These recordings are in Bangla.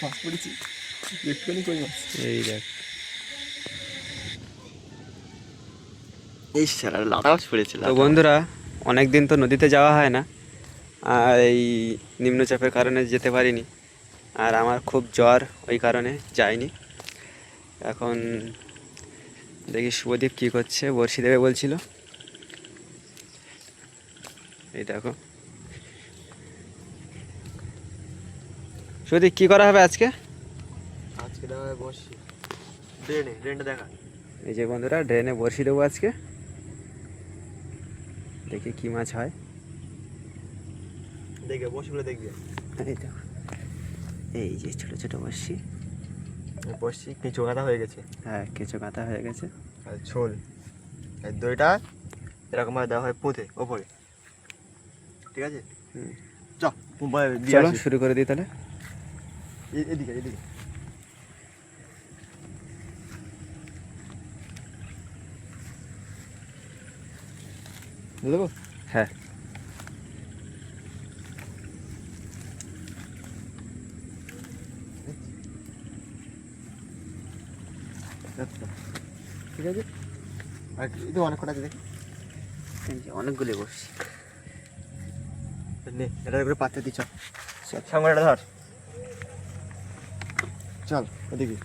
মাছ পড়েছি একটুখানি কই মাছ। এই দেখ এই সারা লাটা মাছ পড়েছিল। তো বন্ধুরা, অনেক দিন তো নদীতে যাওয়া হয় না, আর এই নিম্নচাপের কারণে যেতে পারিনি। আর আমার খুব জ্বর, ওই কারণে যাইনি। এখন দেখি শুভদীপ কী করছে, বড়শি দেবে বলছিল। এই দেখো শুভদীপ, কী করা হবে আজকে? আজকে দেওয়া হয় বসি ড্রেনটা দেখা। এই যে বন্ধুরা, ড্রেনে বড়শি দেবো আজকে, দেখি কী মাছ হয়। দেখবে বসিগুলো দেখবে। এই দেখো, এই যে ছোটো ছোটো বড়শি। বসি কিছু গাঁথা হয়ে গেছে। হ্যাঁ, কিছু কাঁথা হয়ে গেছে। আর ঝোল এই দইটা এরকমভাবে দেওয়া হয় পুঁতে ওপরে, ঠিক আছে? চলো শুরু করে দিই তাহলে। এদিকে এদিকে দেবো। হ্যাঁ, ঠিক আছে। আর এই তো অনেক কটা আছে দেখি। এই যে অনেকগুলি বড়শি। নে এটা করে পাত্রে দিচ্ছ, সামনেটা ধর। চল ওদিকে।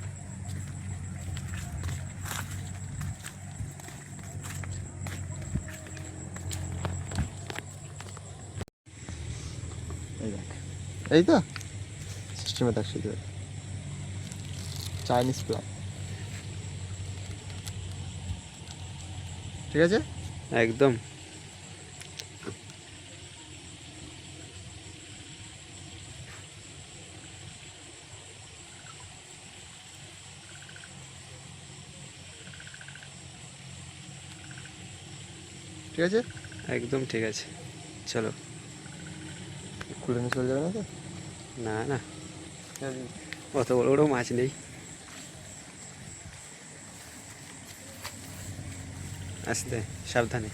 এই দেখ, এই তো সিস্টেমে দেখ, শুধু চাইনিজ প্লাগ, ঠিক আছে? একদম। ঠিক আছে, একদম ঠিক আছে, চলো। খুলে নিয়ে চলে যাবে না তো? না না, অত বড় বড় মাছ নেই। আস্তে, সাবধানে।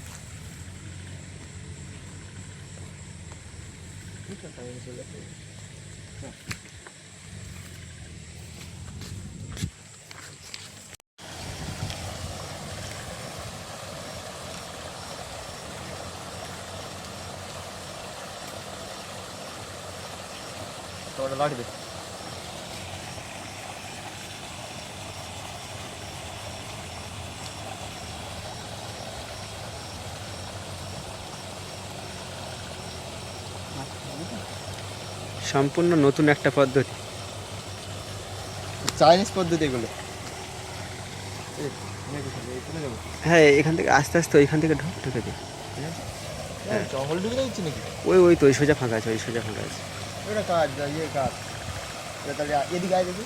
তোমার লাগবে। সম্পূর্ণ নতুন একটা পদ্ধতি। চাইনিজ পদ্ধতি এগুলো। হ্যাঁ, এখান থেকে আস্তে আস্তে ওইখান থেকে ঢুকে দিই। হ্যাঁ, জঙ্গল ঢুকে যাচ্ছি নাকি? ওই ওই তো ওই সোজা ফাঁকা আছে, ওই সোজা ফাঁকা আছে। ওটা কাজ, ইয়ে কাজ। তাহলে এদিকে আয় দেখি।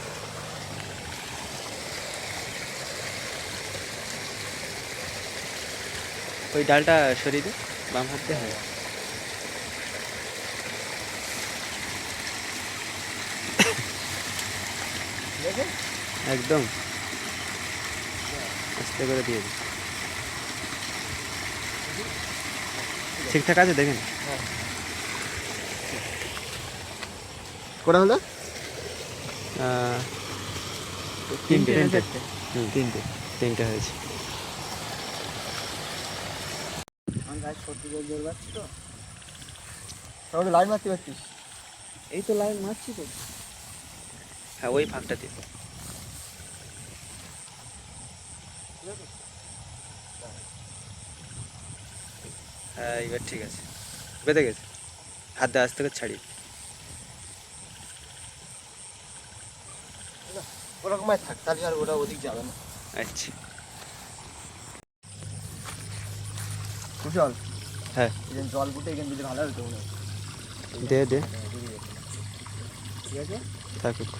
ওই ডালটা সরিয়ে দে, বাম হাত দিয়ে। হ্যাঁ, ঠিক আছে, একদম আস্তে করে দিয়ে দিই। ঠিকঠাক আছে দেখেন। কটা হলো? তিনটে। তিনটে। তিনটে হয়েছে। তাহলে লাইন মারতে পারছিস? এই তো লাইন মারছি তো। হ্যাঁ, ওই ফাঁকটা দিয়ে। হ্যাঁ, এবার ঠিক আছে, বেঁধে গেছে। হাত দিয়ে আস্তে করে ছাড়িয়ে। ওরকম থাক, তাহলে আর ওটা ওদিক যাবে না। আচ্ছা, কুশল, হ্যাঁ এখানে জল ফুটে এখানে দিলে ভালো হতো মনে হয়। দে দে, ঠিক আছে, থাকুক।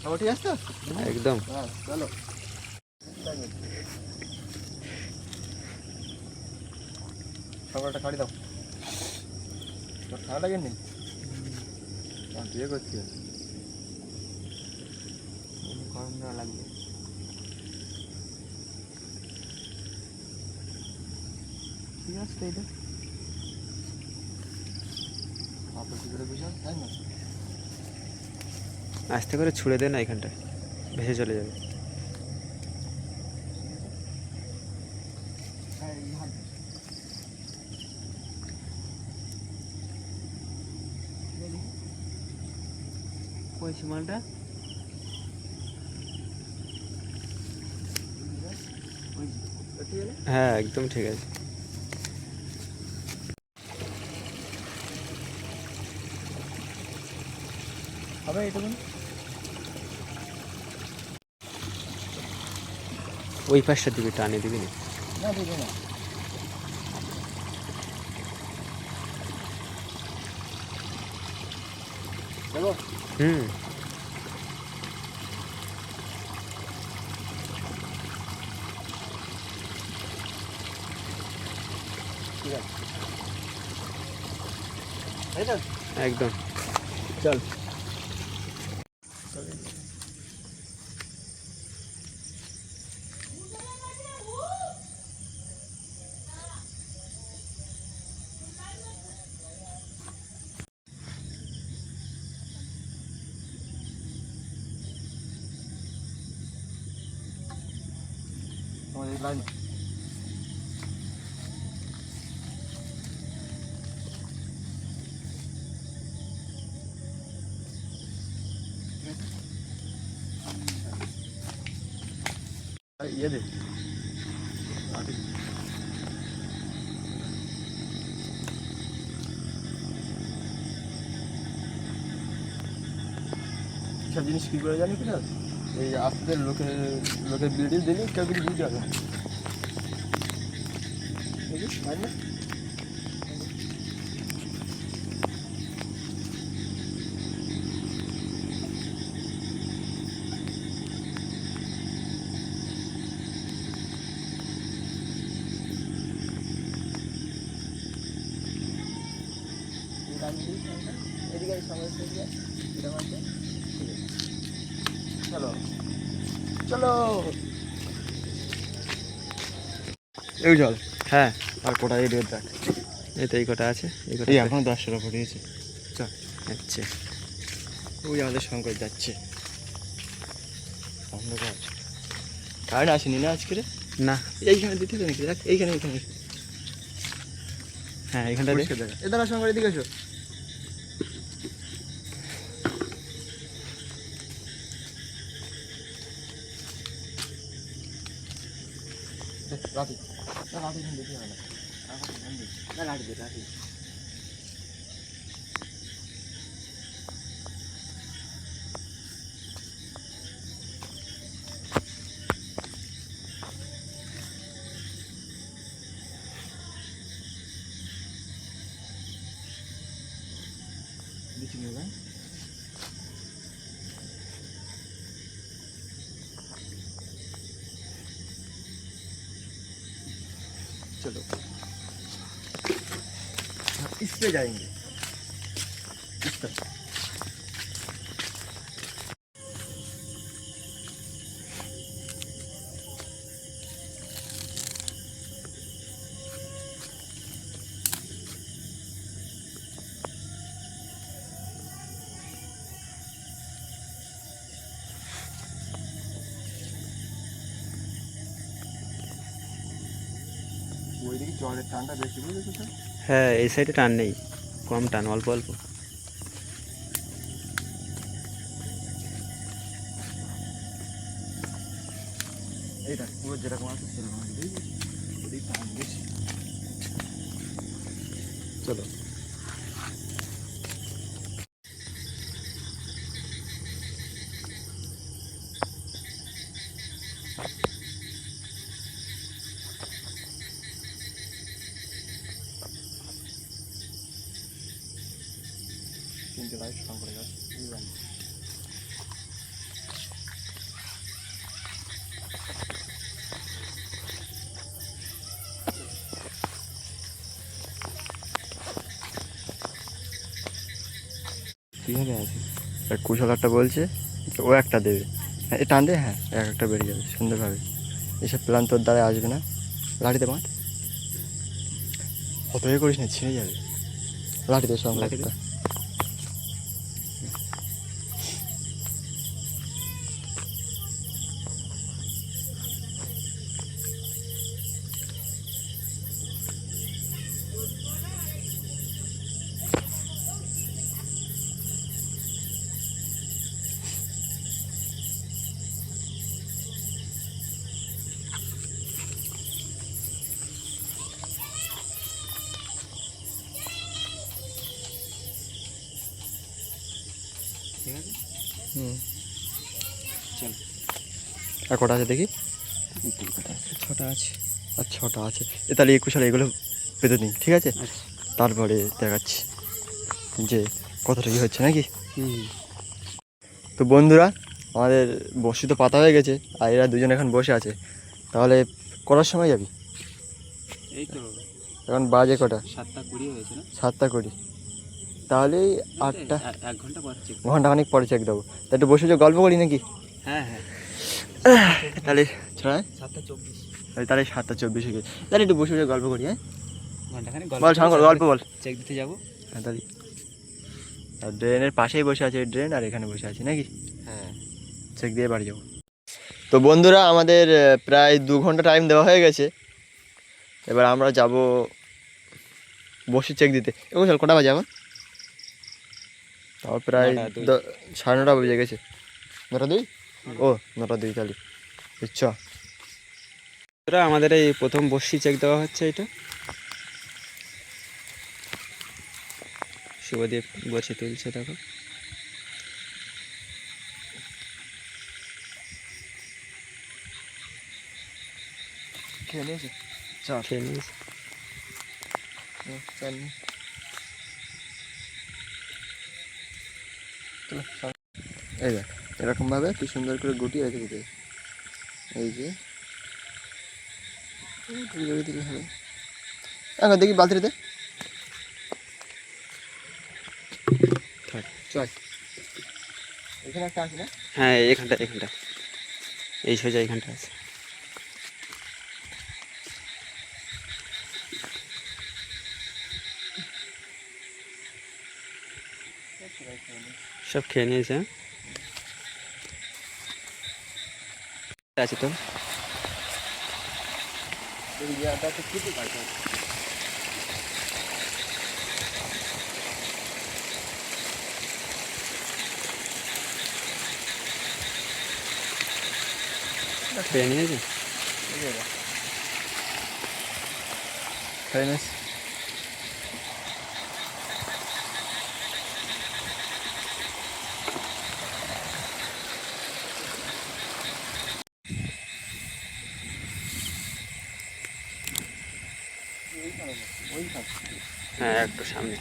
আমার ঠিক আছে তো? একদম। হ্যাঁ চলো। সকালটা খাড়ি দাও, তোর ঠান্ডা লাগেনি? বিয়ে করছি, গরম না লাগবে। ঠিক আছে, এইটা আপত্তি করে বুঝাল, তাই না? আস্তে করে ছুঁড়ে দে না, এখানটায় ভেসে চলে যাবে। ওই মালটা হ্যাঁ একদম ঠিক আছে। হবে এটা ওই পাশটা দিবি, টানে দিবি না। না দিবি না। দেখো হুম ঠিক আছে, তাই তো? একদম। চল আমাদের লাইন ये दे সব জিনিস কি করে জানি কিনা, এই আস্তে লোকের ভিডিও দিলি কেউ কিছু বুঝতে হবে না। বুঝিস না? এদিকে সমস্যা এটা আছে, ঠিক আছে চলো চলো এই জল। হ্যাঁ আর কোটা এই রেট দেখ, এই তো এই কটা আছে, এই কটা এই এখনো 10 টাকা পড়িয়েছে। চল আচ্ছা ওই আমাদের শঙ্কর যাচ্ছে অন্ধকার, কারেন্ট আসেনি না আজকে রে? না। এইখানে দিতে হবে নাকি? দেখ এইখানে এইখানে হ্যাঁ এখানটা দে। পরিষ্কার দেখা। এ দাঁড়া শঙ্কর, এদিকে এসো। লাঠি না, লাঠি এখানে দিতে হবে না, না লাঠি দে, লাঠি দিচ্ছি না। चलो इस पे जाएंगे, इस पर। ওইদিকে জলের টানটা বেশি, বুঝেছো তো? হ্যাঁ এই সাইডে টান নেই, কম টান, অল্প অল্প। এইটা পুরো যেরকম আছে সেরকম আছে, বুঝেছিস? ওদিকে টান বেশি। চলো তিনটে লাইট সঙ্গ করে যাচ্ছে, বুঝলাম। কীভাবে আছে? কুশল একটা বলছে ও একটা দেবে, হ্যাঁ এ টান দে, হ্যাঁ এক একটা বেরিয়ে যাবে সুন্দরভাবে। এসব প্ল্যান তোর দ্বারা আসবে না, লাঠিতে মাঠ অত এ করিস না, ছিঁড়ে যাবে। লাঠিতে সঙ্গে লাঠি দে। একটা ঠিক আছে, হুম। চল। আর কটা আছে দেখি? ছটা আছে। আর 6টা আছে। তাহলে 21 সালে এগুলো পেতে নিই, ঠিক আছে? আচ্ছা। তারপরে দেখাচ্ছি যে কতটা কী হচ্ছে নাকি। হুম। তো বন্ধুরা, আমাদের বসি তো পাতা হয়ে গেছে, আর এরা দুজন এখন বসে আছে। তাহলে কটার সময় যাবি? এই তো এখন বাজে কটা? 7:20 হয়েছে না? 7:20। তাহলে 8টা, 1 ঘন্টা পর চেক। ঘন্টাখানিক পরে চেক দেবো। তা একটু বসে গল্প করি নাকি? হ্যাঁ হ্যাঁ। তাহলে ছড়ায় 7:24। তাহলে 7:24 হয়ে গেছে। তাহলে একটু বসে গল্প করি, হ্যাঁ? ঘন্টাখানে বল শঙ্কর, গল্প বল। চেক দিতে যাবো। হ্যাঁ তাহলে। আর ড্রেনের পাশেই বসে আছে ড্রেন, আর এখানে বসে আছি নাকি? হ্যাঁ। চেক দিয়ে বাড়ি যাবো। তো বন্ধুরা, আমাদের প্রায় 2 ঘন্টা টাইম দেওয়া হয়ে গেছে। এবার আমরা যাব বসি চেক দিতে। এবং চল, কটা বাজে এখন? তাও প্রায় 9টা 2। 9:30 বেজে গেছে। 9:02? ও 9:02, তাহলে চ। আমাদের এই প্রথম বর্ষি চেক দেওয়া হচ্ছে। এটা শুভদীপ বসে তুলছে, দেখো। খেয়ে নিয়েছে? চল খেয়ে নিস। চল। এই দেখ, এরকমভাবে তুই সুন্দর করে গুটিয়ে রেখে দিতে। এই যে রেখে দিলে হবে। এখন দেখি বালতিতে চল। এখানে একটা আছে না? হ্যাঁ, এখানটা এই সোজা এখানটা আছে। সব খেয়ে নিয়েছে। আছে তো। খেয়ে নিয়েছে। খাই নিস। হ্যাঁ, একটু সামনে।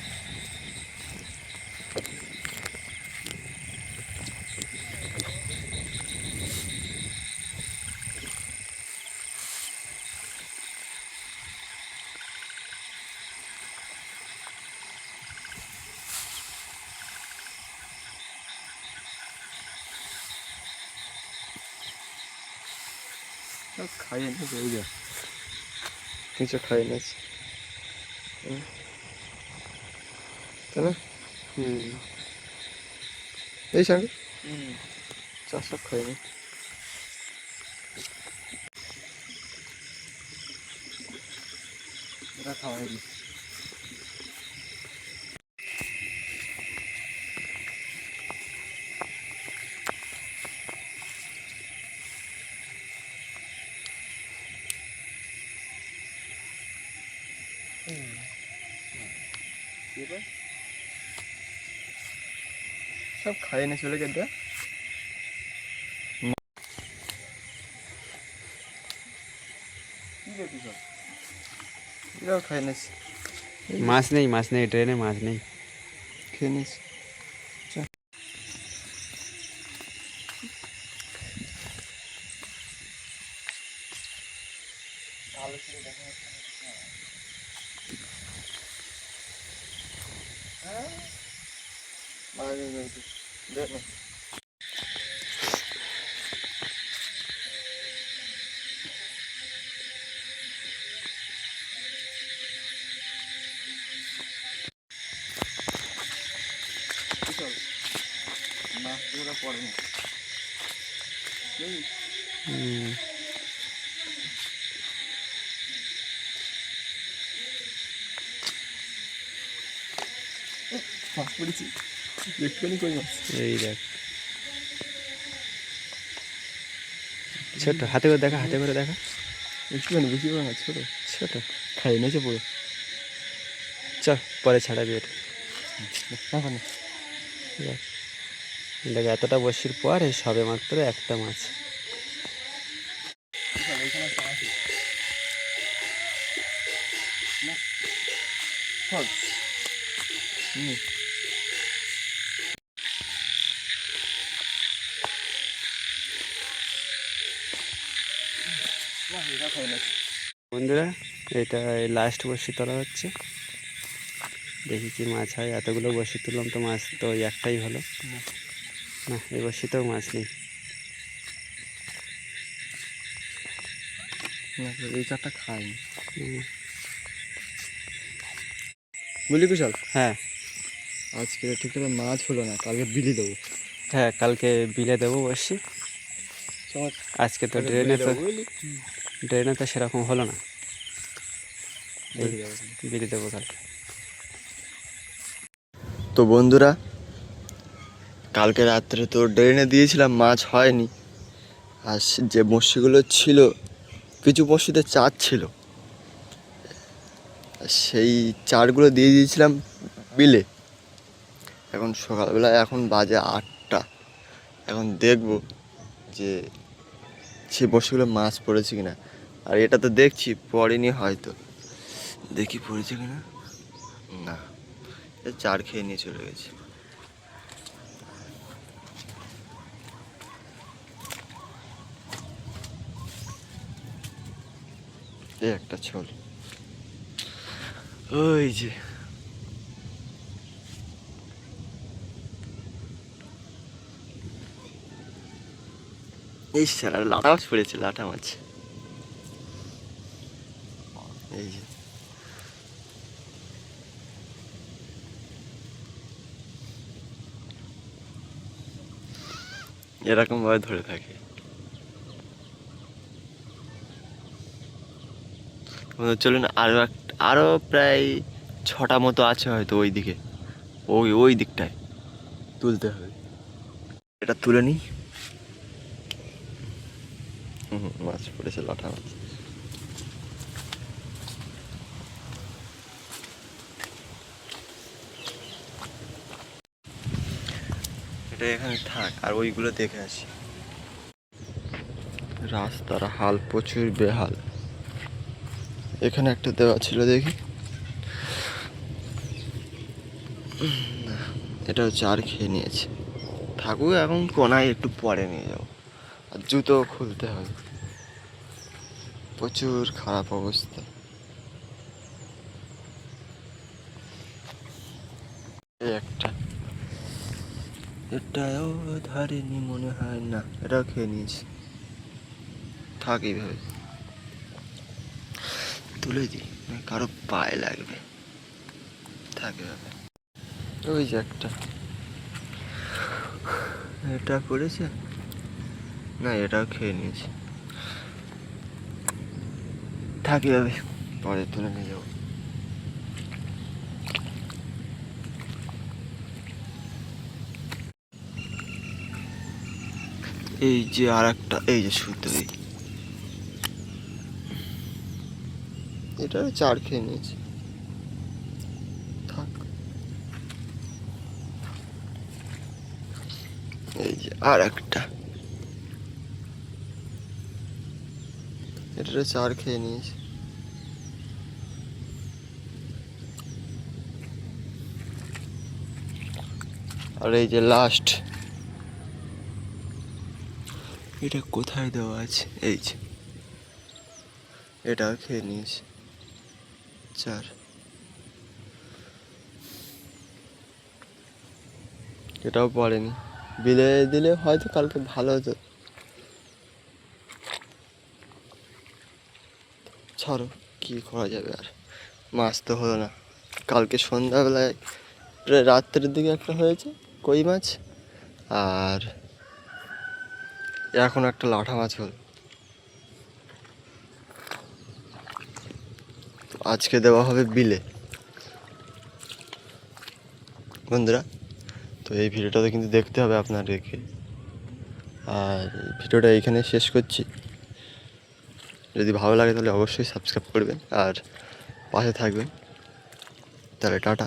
খাইয়ে নিস, এই দেখ কিছু খাইয়ে নিস, তাই না? হুম। এই সঙ্গে চার সব খাইয়ে নিস। এটা খাওয়াই নি। সব খাইয়ে নিয়ে চলে গেছে। এরাও খাইয়ে নিস। মাছ নেই ট্রেনে, মাছ নেই। খেয়ে নিস। না ওরা পড়ে না। হুম। মাছ পড়েছি একটুখানি, কই মাছ? এই দেখ, ছোট হাতে করে দেখা, একটুখানি, বেশি করে না, ছোটো ছোট। খাইয়ে নিয়েছে পুরো। চল পরে ছাড়াবি এটা। না দেখ। দেখ এতটা বড়শির পর এই সবে মাত্র একটা মাছ। বন্ধুরা এটা লাস্ট বড়শি তোলা হচ্ছে, দেখি কি মাছ হয়। এতগুলো বড়শি তুললাম তো মাছ তো ওই একটাই হলো না, এই বড়শিতেও মাছ নেই। এই চারটা খাইনি হুম, বুঝলি কুশল। হ্যাঁ আজকে ঠিকঠাক মাছ হলো না, কালকে বিলি দেবো। হ্যাঁ কালকে বিলে দেবো বড়শি। আজকে তো ড্রেনে তো সেরকম হলো না, বিলে দেবো কালকে। তো বন্ধুরা কালকে রাত্রে তো ড্রেনে দিয়েছিলাম, মাছ হয়নি। আর যে বড়শিগুলো ছিল কিছু বড়শিতে চার ছিল, সেই চারগুলো দিয়ে দিয়েছিলাম বিলে। এখন সকালবেলা এখন বাজে 8টা, এখন দেখব যে সেই বড়শিগুলো মাছ পড়েছে কিনা। আর এটা তো দেখছি পড়েনি, হয়তো দেখি পড়েছে কিনা। না, চার খেয়ে নিয়ে চলে গেছে। এই একটা ছোল, ওই যে এই সারা লাটা মাছ পড়েছে, লাটা মাছ। এই যে এরকম ভাবে ধরে থাকে। চলুন আরো প্রায় 6টা মতো আছে হয়তো ওই দিকে, ওই দিকটায় তুলতে হবে। এটা তুলে নি। মাছ পড়েছে, লাটা মাছ। এটা এখানে থাক, আর ওইগুলো দেখে আসি। রাস্তার হাল প্রচুর বেহাল। এখানে একটা দেওয়া ছিল, দেখি। এটা হচ্ছে আর খেয়ে নিয়েছে, থাকুক এখন কোনায়, একটু পরে নিয়ে যাবো। আর জুতো খুলতে হবে, প্রচুর খারাপ অবস্থা। এই একটা, এটাও ধরেনি মনে হয়, না এটাও খেয়ে নিয়েছি। থাক এইভাবে, তুলে দিই, কারো পায়ে লাগবে। থাক এভাবে। ওই যে একটা, এটা পড়েছে না, এটাও খেয়ে নিয়েছি। থাক এভাবে, পরে তুলে নিয়ে যাবো। এই যে আর একটা, এই যে শুদ্ধ, এটা চার খেয়ে নিয়েছি। থাক, এই যে আর একটা, এটা চার খেয়ে নিয়েছি। আর এই যে লাস্ট, এটা কোথায় দেওয়া আছে, এই যে এটাও খেয়ে নিয়েছি। চার, এটাও পড়েনি। বিলে দিলে হয়তো কালকে ভালো হতো। ছাড়ো, কি করা যাবে আর, মাছ তো হলো না। কালকে সন্ধ্যাবেলায় প্রায় রাত্রের দিকে একটা হয়েছে কই মাছ, আর এখন একটা লাঠা মাছ হলো। আজকে দেওয়া হবে বিলে। বন্ধুরা তো এই ভিডিওটা তো কিন্তু দেখতে হবে আপনাদেরকে, আর ভিডিওটা এইখানে শেষ করছি। যদি ভালো লাগে তাহলে অবশ্যই সাবস্ক্রাইব করবেন আর পাশে থাকবেন। তাহলে টাটা।